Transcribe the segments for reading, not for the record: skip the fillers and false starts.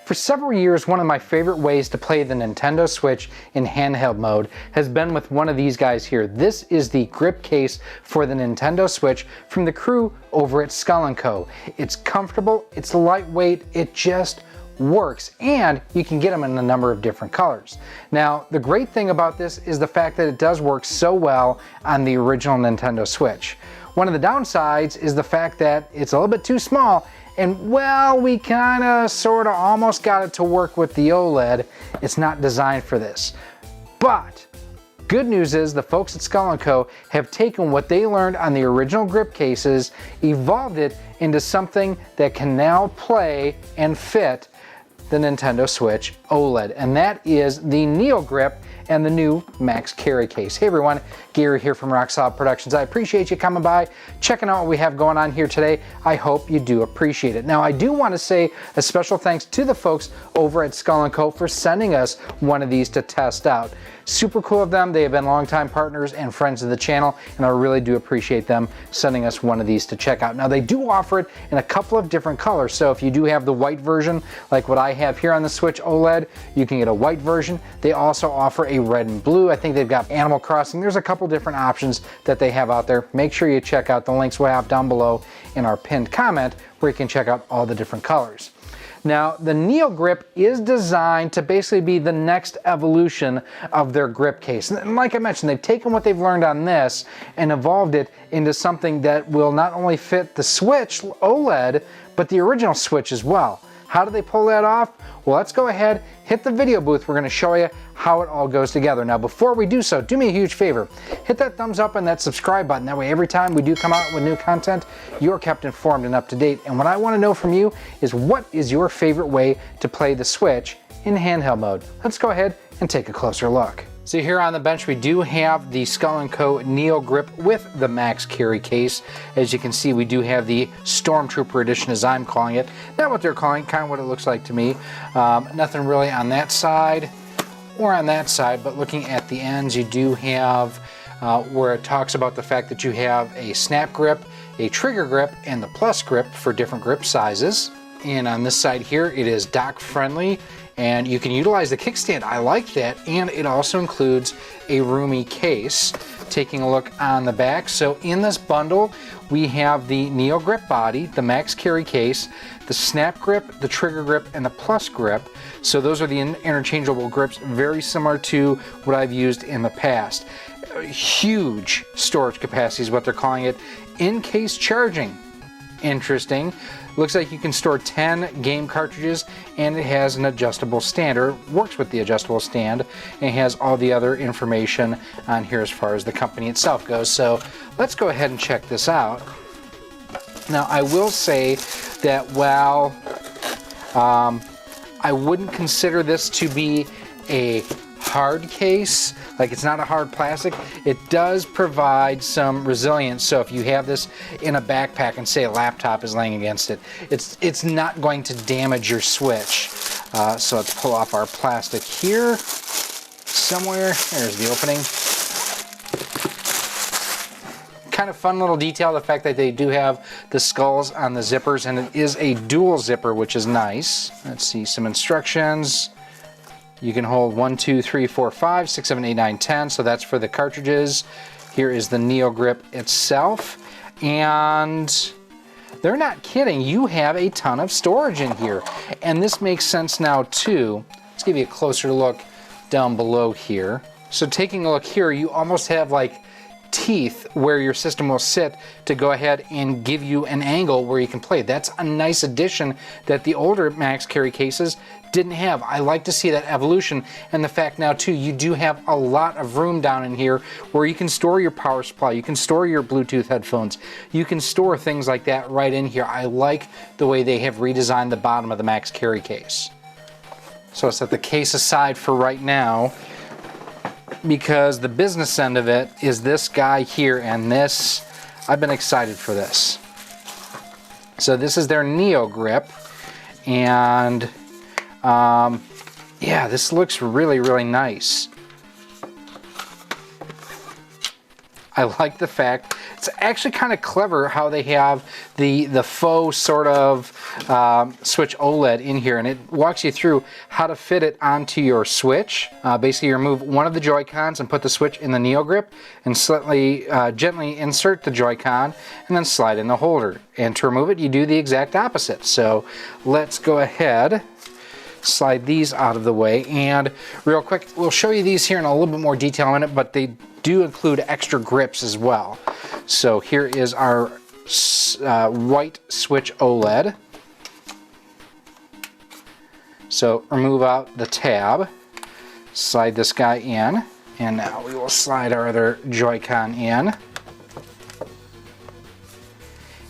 For several years, one of my favorite ways to play the Nintendo Switch in handheld mode has been with one of these guys here. This is the grip case for the Nintendo Switch from the crew over at Skull&Co. It's comfortable, it's lightweight, it just works, and you can get them in a number of different colors. Now, the great thing about this is the fact that it does work so well on the original Nintendo Switch. One of the downsides is the fact that it's a little bit too small, and well, we kinda, sorta, almost got it to work with the OLED. It's not designed for this. But good news is the folks at Skull&Co have taken what they learned on the original grip cases, evolved it into something that can now play and fit the Nintendo Switch OLED, and that is the NeoGrip and the new Maxcarry case. Hey everyone, Gary here from Rock Solid Productions. I appreciate you coming by, checking out what we have going on here today. I hope you do appreciate it. Now, I do want to say a special thanks to the folks over at Skull&Co for sending us one of these to test out. Super cool of them. They have been longtime partners and friends of the channel, and I really do appreciate them sending us one of these to check out. Now, they do offer it in a couple of different colors, so if you do have the white version, like what I have here on the Switch OLED, you can get a white version. They also offer a red and blue. I think they've got Animal Crossing. There's a couple different options that they have out there. Make sure you check out the links we'll have down below in our pinned comment where you can check out all the different colors. Now, the NeoGrip is designed to basically be the next evolution of their grip case. And like I mentioned, they've taken what they've learned on this and evolved it into something that will not only fit the Switch OLED, but the original Switch as well. How do they pull that off? Well, let's go ahead, hit the video booth. We're gonna show you how it all goes together. Now, before we do so, do me a huge favor. Hit that thumbs up and that subscribe button. That way, every time we do come out with new content, you're kept informed and up to date. And what I wanna know from you is, what is your favorite way to play the Switch in handheld mode? Let's go ahead and take a closer look. So here on the bench, we do have the Skull&Co NeoGrip with the Maxcarry case. As you can see, we do have the Stormtrooper edition, as I'm calling it. Not what they're calling, kind of what it looks like to me. Nothing really on that side or on that side, but looking at the ends, you do have where it talks about the fact that you have a snap grip, a trigger grip, and the plus grip for different grip sizes. And on this side here, it is dock friendly, and you can utilize the kickstand. I like that, and it also includes a roomy case. Taking a look on the back, so in this bundle, we have the NeoGrip body, the Maxcarry case, the snap grip, the trigger grip, and the plus grip. So those are the interchangeable grips, very similar to what I've used in the past. Huge storage capacity is what they're calling it. In-case charging, interesting. Looks like you can store 10 game cartridges, and it has an adjustable stand, or works with the adjustable stand, and has all the other information on here as far as the company itself goes. So let's go ahead and check this out. Now, I will say that while I wouldn't consider this to be a hard case, like it's not a hard plastic, it does provide some resilience. So if you have this in a backpack and say a laptop is laying against it, it's not going to damage your Switch. So let's pull off our plastic here somewhere. There's the opening. Kind of fun little detail, the fact that they do have the skulls on the zippers, and it is a dual zipper, which is nice. Let's see some instructions. You can hold 1, 2, 3, 4, 5, 6, 7, 8, 9, 10. So that's for the cartridges. Here is the NeoGrip itself. And they're not kidding. You have a ton of storage in here. And this makes sense now too. Let's give you a closer look down below here. So taking a look here, you almost have like teeth where your system will sit to go ahead and give you an angle where you can play. That's a nice addition that the older Maxcarry cases didn't have. I like to see that evolution, and the fact now too, you do have a lot of room down in here where you can store your power supply, you can store your Bluetooth headphones, you can store things like that right in here. I like the way they have redesigned the bottom of the Maxcarry case. So I'll set the case aside for right now, because the business end of it is this guy here, and this, I've been excited for this. So this is their NeoGrip, and yeah, this looks really, really nice. I like the fact It's actually kind of clever how they have the faux sort of Switch OLED in here, and it walks you through how to fit it onto your Switch. Basically, you remove one of the Joy-Cons and put the Switch in the NeoGrip, and slightly, gently insert the Joy-Con, and then slide in the holder. And to remove it, you do the exact opposite. So let's go ahead, slide these out of the way, and real quick, we'll show you these here in a little bit more detail in it, but they do include extra grips as well. So here is our white Switch OLED. So remove out the tab, slide this guy in, and now we will slide our other Joy-Con in.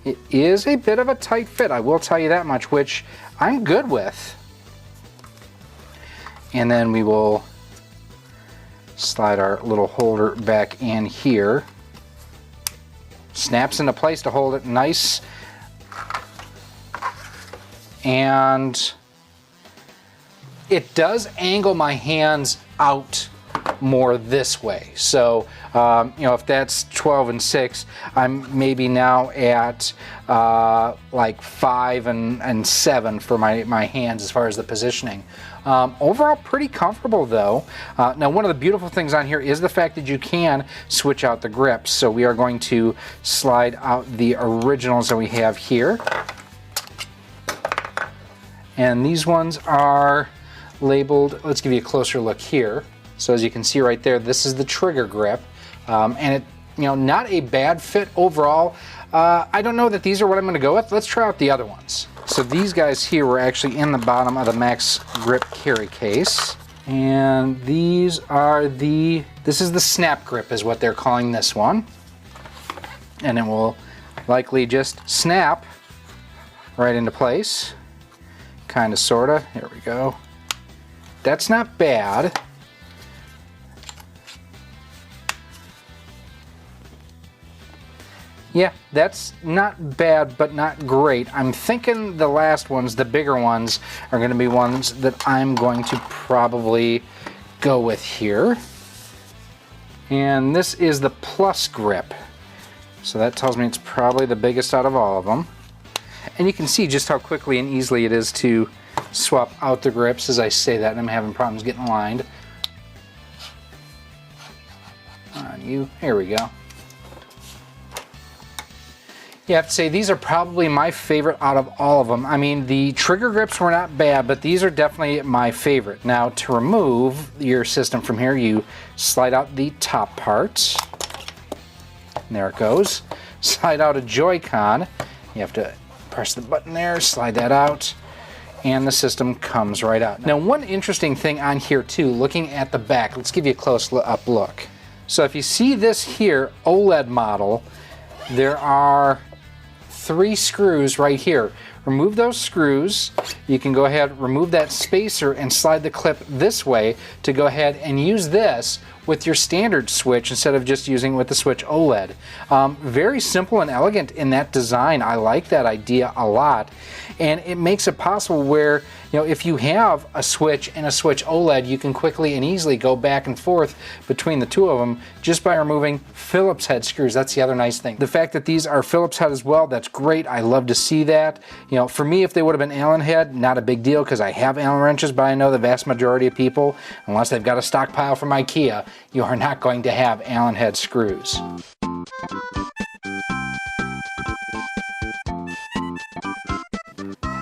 It is a bit of a tight fit, I will tell you that much, which I'm good with. And then we will slide our little holder back in here. Snaps into place to hold it nice. And it does angle my hands out more this way. So, you know, if that's 12 and 6, I'm maybe now at like 5 and 7 for my hands as far as the positioning. Overall, pretty comfortable though. Now, one of the beautiful things on here is the fact that you can switch out the grips. So we are going to slide out the originals that we have here. And these ones are labeled, let's give you a closer look here. So as you can see right there, this is the trigger grip. And it, you know, not a bad fit overall. I don't know that these are what I'm going to go with. Let's try out the other ones. So these guys here were actually in the bottom of the Max Grip carry case. And these are this is the snap grip is what they're calling this one. And it will likely just snap right into place. Kind of, sort of. Here we go. That's not bad. Yeah, that's not bad, but not great. I'm thinking the last ones, the bigger ones, are going to be ones that I'm going to probably go with here. And this is the Plus grip. So that tells me it's probably the biggest out of all of them. And you can see just how quickly and easily it is to swap out the grips as I say that, and I'm having problems getting aligned. On you, here we go. Yeah, I have to say these are probably my favorite out of all of them. I mean, the trigger grips were not bad, but these are definitely my favorite. Now, to remove your system from here, you slide out the top part. And there it goes. Slide out a Joy-Con. You have to press the button there, slide that out, and the system comes right out. Now, one interesting thing on here too, looking at the back, let's give you a close-up look. So if you see this here, OLED model, there are 3 screws right here. Remove those screws. You can go ahead, remove that spacer and slide the clip this way to go ahead and use this with your standard Switch instead of just using it with the Switch OLED. Very simple and elegant in that design. I like that idea a lot. And it makes it possible where, you know, if you have a Switch and a Switch OLED, you can quickly and easily go back and forth between the two of them just by removing Phillips head screws. That's the other nice thing. The fact that these are Phillips head as well, that's great. I love to see that. You know, for me, if they would have been Allen head, not a big deal because I have Allen wrenches, but I know the vast majority of people, unless they've got a stockpile from IKEA, you are not going to have Allen head screws.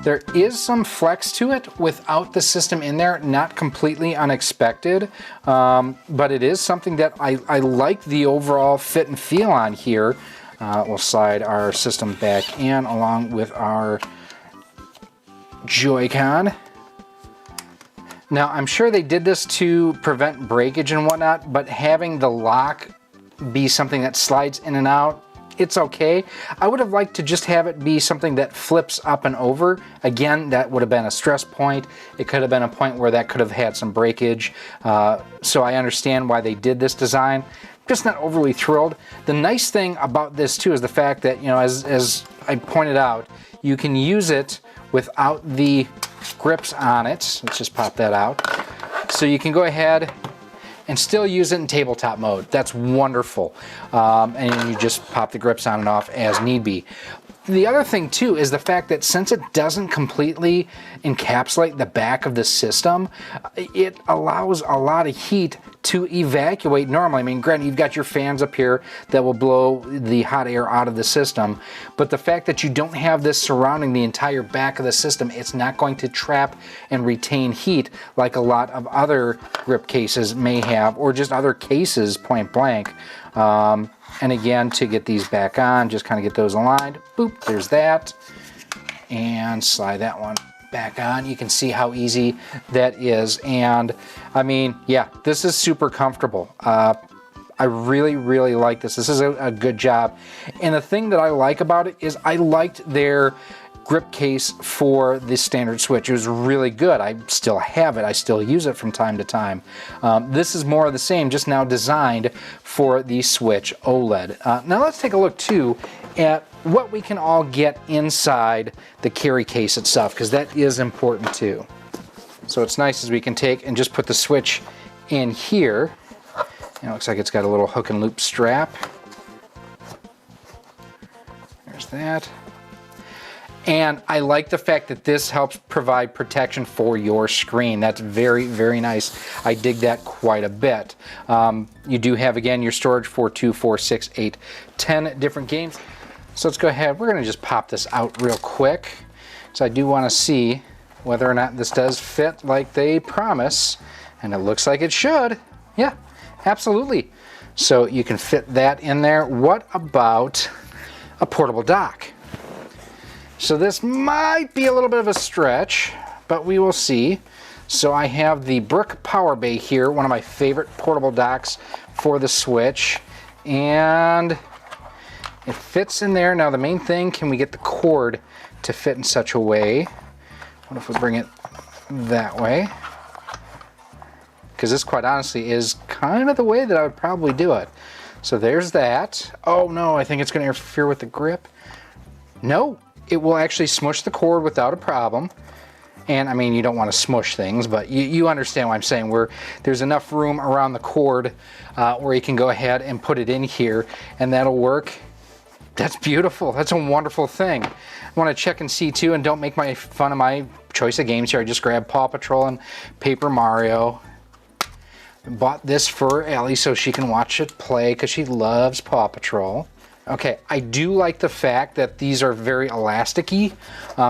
There is some flex to it without the system in there, not completely unexpected, but it is something that I like the overall fit and feel on here. We'll slide our system back in along with our Joy-Con. Now, I'm sure they did this to prevent breakage and whatnot, but having the lock be something that slides in and out, it's okay. I would have liked to just have it be something that flips up and over. Again, that would have been a stress point. It could have been a point where that could have had some breakage. So I understand why they did this design. Just not overly thrilled. The nice thing about this too is the fact that, you know, as I pointed out, you can use it without the grips on it. Let's just pop that out. So you can go ahead and still use it in tabletop mode. That's wonderful. And you just pop the grips on and off as need be. The other thing too is the fact that since it doesn't completely encapsulate the back of the system, it allows a lot of heat to evacuate normally. I mean, granted, you've got your fans up here that will blow the hot air out of the system, but the fact that you don't have this surrounding the entire back of the system, it's not going to trap and retain heat like a lot of other grip cases may have, or just other cases point blank. And again, to get these back on, just kind of get those aligned. Boop, there's that. And slide that one back on. You can see how easy that is. And I mean, yeah, this is super comfortable. I really, really like this. This is a good job. And the thing that I like about it is I liked their grip case for the standard Switch. It was really good. I still have it. I still use it from time to time. This is more of the same, just now designed for the Switch OLED. Now let's take a look too at what we can all get inside the carry case itself, because that is important too. So it's nice as we can take and just put the Switch in here. And it looks like it's got a little hook and loop strap. There's that. And I like the fact that this helps provide protection for your screen. That's very, very nice. I dig that quite a bit. You do have, again, your storage for 2, 4, 6, 8, 10 different games. So let's go ahead. We're going to just pop this out real quick. So I do want to see whether or not this does fit like they promise. And it looks like it should. Yeah, absolutely. So you can fit that in there. What about a portable dock? So this might be a little bit of a stretch, but we will see. So I have the Brook Power Bay here, one of my favorite portable docks for the Switch, and it fits in there. Now the main thing, can we get the cord to fit in such a way? What if we bring it that way? Because this, quite honestly, is kind of the way that I would probably do it. So there's that. Oh no, I think it's going to interfere with the grip. No. It will actually smush the cord without a problem. And I mean, you don't want to smush things, but you understand what I'm saying, where there's enough room around the cord where you can go ahead and put it in here and that'll work. That's beautiful. That's a wonderful thing. I want to check and see too, and don't make fun of my choice of games here. I just grabbed Paw Patrol and Paper Mario. Bought this for Ellie so she can watch it play because she loves Paw Patrol. Okay, I do like the fact that these are very elasticy,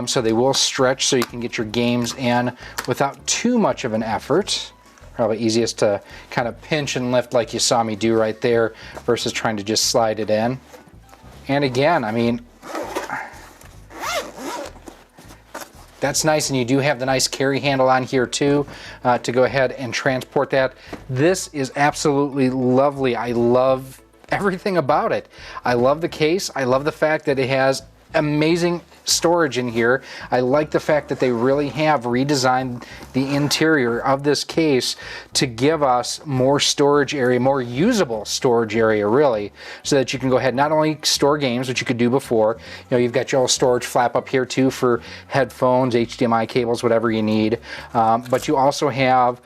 so they will stretch so you can get your games in without too much of an effort. Probably easiest to kind of pinch and lift like you saw me do right there versus trying to just slide it in. And again, I mean, that's nice, and you do have the nice carry handle on here too to go ahead and transport that. This is absolutely lovely. I love everything about it. I love the case. I love the fact that it has amazing storage in here. I like the fact that they really have redesigned the interior of this case to give us more storage area, more usable storage area really, so that you can go ahead and not only store games, which you could do before, you know, you've got your little storage flap up here too for headphones, HDMI cables, whatever you need, but you also have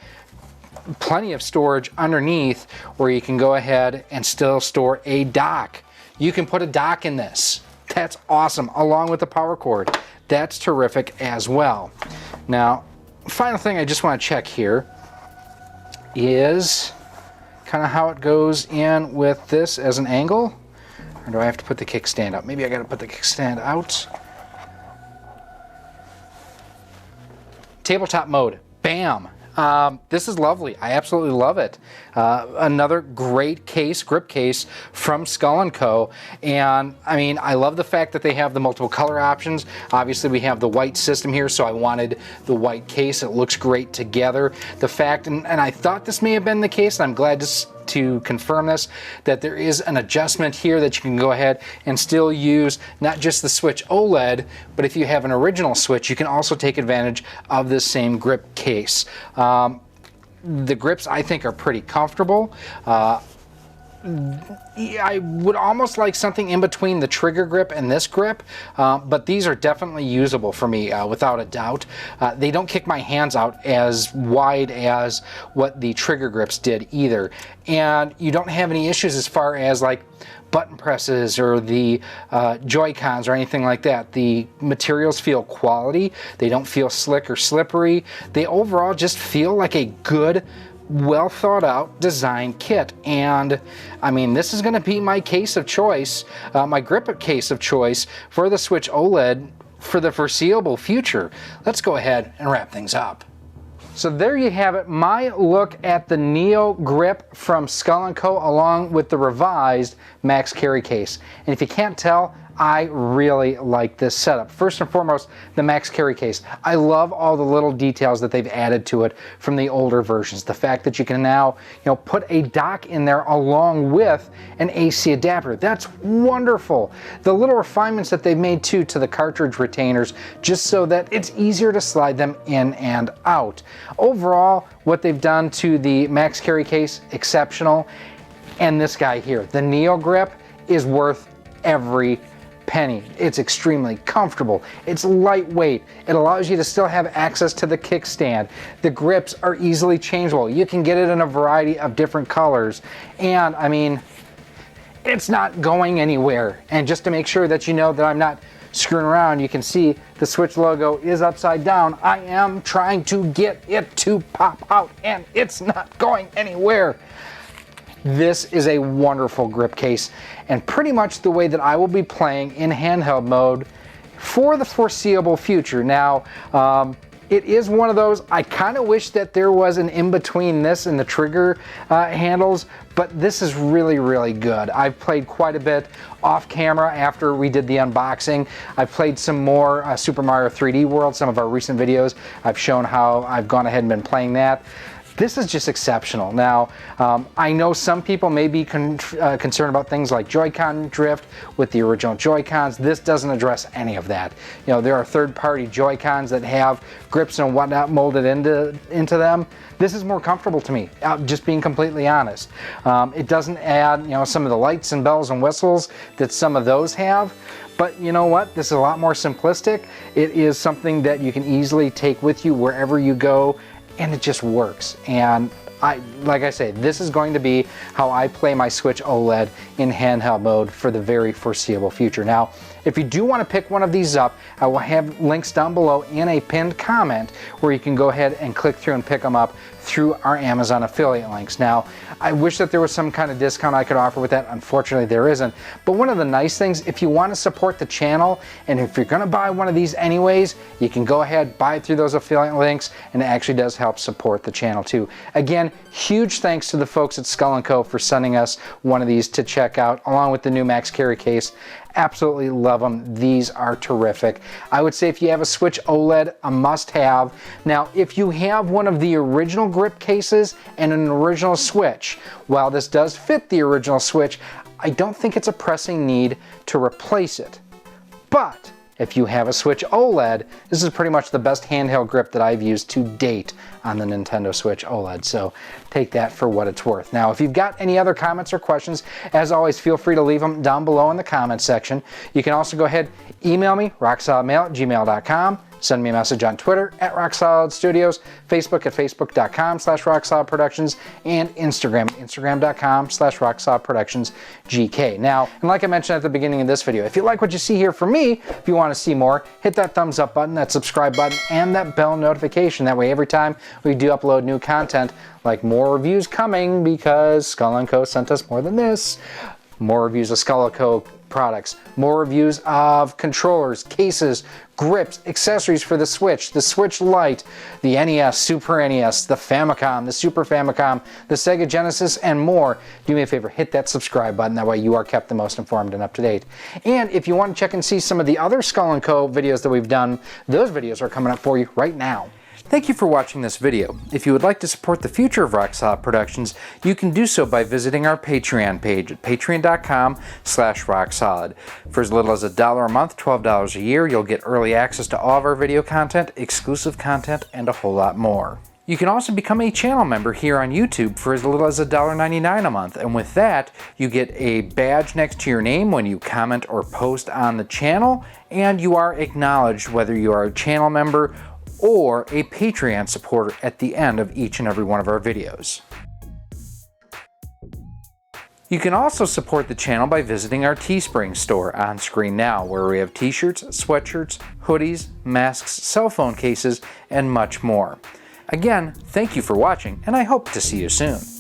plenty of storage underneath where you can go ahead and still store a dock. You can put a dock in this. That's awesome, along with the power cord. That's terrific as well. Now, final thing I just want to check here is kind of how it goes in with this as an angle. Or do I have to put the kickstand up? Maybe I got to put the kickstand out. Tabletop mode. Bam! This is lovely. I absolutely love it. Another great case, grip case from Skull&Co. And I mean, I love the fact that they have the multiple color options. Obviously we have the white system here, so I wanted the white case. It looks great together. The fact, and I thought this may have been the case, and I'm glad to confirm this, that there is an adjustment here that you can go ahead and still use not just the Switch OLED, but if you have an original Switch, you can also take advantage of this same grip case. The grips I think are pretty comfortable. I would almost like something in between the trigger grip and this grip, but these are definitely usable for me without a doubt. They don't kick my hands out as wide as what the trigger grips did either. And you don't have any issues as far as like button presses or the Joy-Cons or anything like that. The materials feel quality. They don't feel slick or slippery. They overall just feel like a good, well thought out design kit. And I mean, this is going to be my case of choice, my grip case of choice for the Switch OLED for the foreseeable future. Let's go ahead and wrap things up. So there you have it, my look at the NeoGrip from Skull&Co along with the revised Maxcarry case. And if you can't tell, I really like this setup. First and foremost, the Maxcarry case. I love all the little details that they've added to it from the older versions. The fact that you can now, put a dock in there along with an AC adapter. That's wonderful. The little refinements that they've made too to the cartridge retainers, just so that it's easier to slide them in and out. Overall, what they've done to the Maxcarry case, exceptional. And this guy here, the NeoGrip, is worth every penny. It's extremely comfortable. It's lightweight. It allows you to still have access to the kickstand. The grips are easily changeable. You can get it in a variety of different colors. And I mean, it's not going anywhere. And just to make sure that you know that I'm not screwing around, you can see the Switch logo is upside down. I am trying to get it to pop out and it's not going anywhere. This is a wonderful grip case and pretty much the way that I will be playing in handheld mode for the foreseeable future. Now, it is one of those, I kind of wish that there was an in-between this and the trigger handles, but this is really, really good. I've played quite a bit off camera after we did the unboxing. I've played some more Super Mario 3D World, some of our recent videos. I've shown how I've gone ahead and been playing that. This is just exceptional. Now, I know some people may be concerned about things like Joy-Con drift with the original Joy-Cons. This doesn't address any of that. There are third-party Joy-Cons that have grips and whatnot molded into them. This is more comfortable to me, just being completely honest. It doesn't add, some of the lights and bells and whistles that some of those have. But you know what? This is a lot more simplistic. It is something that you can easily take with you wherever you go, and it just works. And like I say, this is going to be how I play my Switch OLED in handheld mode for the very foreseeable future. Now, if you do want to pick one of these up, I will have links down below in a pinned comment where you can go ahead and click through and pick them up through our Amazon affiliate links. Now, I wish that there was some kind of discount I could offer with that. Unfortunately, there isn't. But one of the nice things, if you want to support the channel, and if you're going to buy one of these anyways, you can go ahead, buy it through those affiliate links, and it actually does help support the channel too. Again, huge thanks to the folks at Skull&Co for sending us one of these to check out, along with the new Maxcarry case. Absolutely love them. These are terrific. I would say if you have a Switch OLED, a must-have. Now, if you have one of the original grip cases and an original Switch, while this does fit the original Switch, I don't think it's a pressing need to replace it. But if you have a Switch OLED, this is pretty much the best handheld grip that I've used to date on the Nintendo Switch OLED, so take that for what it's worth. Now, if you've got any other comments or questions, as always, feel free to leave them down below in the comments section. You can also go ahead, email me, rocksolidmail@gmail.com. Send me a message on Twitter @RockSolidStudios, Facebook at Facebook.com/RockSolidProductions, and Instagram, Instagram.com/RockSolidProductionsGK. Now, and like I mentioned at the beginning of this video, if you like what you see here from me, if you want to see more, hit that thumbs up button, that subscribe button, and that bell notification. That way, every time we do upload new content, like more reviews coming because Skull&Co sent us more than this, more reviews of Skull&Co products, more reviews of controllers, cases, grips, accessories for the Switch Lite, the NES, Super NES, the Famicom, the Super Famicom, the Sega Genesis, and more. Do me a favor, hit that subscribe button. That way you are kept the most informed and up to date. And if you want to check and see some of the other Skull&Co videos that we've done, those videos are coming up for you right now. Thank you for watching this video. If you would like to support the future of Rock Solid Productions, you can do so by visiting our Patreon page at patreon.com/rocksolid. For as little as $1 a month, $12 a year, you'll get early access to all of our video content, exclusive content, and a whole lot more. You can also become a channel member here on YouTube for as little as $1.99 a month, and with that you get a badge next to your name when you comment or post on the channel, and you are acknowledged whether you are a channel member or a Patreon supporter at the end of each and every one of our videos. You can also support the channel by visiting our Teespring store on screen now, where we have t-shirts, sweatshirts, hoodies, masks, cell phone cases, and much more. Again, thank you for watching, and I hope to see you soon.